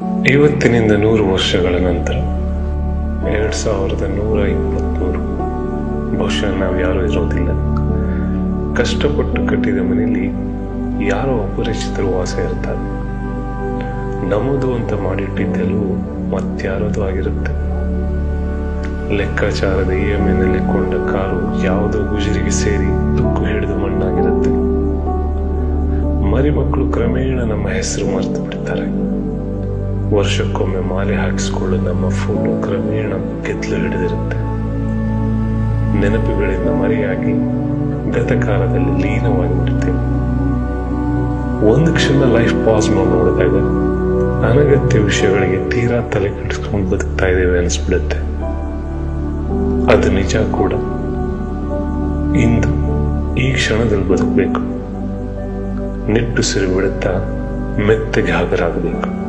ಇವತ್ತಿನಿಂದ 100 ವರ್ಷಗಳ ನಂತರ 2123 ಬಹುಶಃ ನಾವು ಯಾರೂ ಇರೋದಿಲ್ಲ. ಕಷ್ಟಪಟ್ಟು ಕಟ್ಟಿದ ಮನೆಯಲ್ಲಿ ಯಾರೋ ಅಪರಿಚಿತರು ವಾಸ ಇರ್ತಾರೆ. ನಮ್ಮದು ಅಂತ ಮಾಡಿಟ್ಟಿದ್ದೆಲ್ಲೂ ಮತ್ಯಾರದು ಆಗಿರುತ್ತೆ. ಲೆಕ್ಕಾಚಾರದ EMI ಕೊಂಡ ಕಾರು ಯಾವುದೋ ಗುಜರಿಗೆ ಸೇರಿ ತುಕ್ಕು ಹಿಡಿದು ಮಣ್ಣಾಗಿರುತ್ತೆ. ಮರಿಮಕ್ಕಳು ಕ್ರಮೇಣ ನಮ್ಮ ಹೆಸರು ಮರೆತು ಬಿಡ್ತಾರೆ. ವರ್ಷಕ್ಕೊಮ್ಮೆ ಮಾಲೆ ಹಾಕಿಸ್ಕೊಳ್ಳೋ ನಮ್ಮ ಫೋಟೋ ಕ್ರಮೇಣ ಗೆದ್ಲು ಹಿಡಿದಿರುತ್ತೆ. ನೆನಪುಗಳಿಂದ ಮರೆಯಾಗಿ ಗತಕಾಲದಲ್ಲಿ ಲೀನವಾಗಿ ಬಿಡುತ್ತೇವೆ. ಒಂದು ಕ್ಷಣ ಲೈಫ್ ಪಾಸ್ ಮಾಡಿ ನೋಡಿದಾಗ ಅನಗತ್ಯ ವಿಷಯಗಳಿಗೆ ತೀರಾ ತಲೆ ಕೆಡಿಸ್ಕೊಂಡು ಬದುಕ್ತಾ ಇದ್ದೇವೆ ಅನಿಸ್ಬಿಡುತ್ತೆ. ಅದು ನಿಜ ಕೂಡ. ಇಂದು ಈ ಕ್ಷಣದಲ್ಲಿ ಬದುಕಬೇಕು. ನಿಟ್ಟುಸಿರು ಬಿಡುತ್ತಾ ಮೆತ್ತಗೆ ಹಾಗರಾಗಬೇಕು.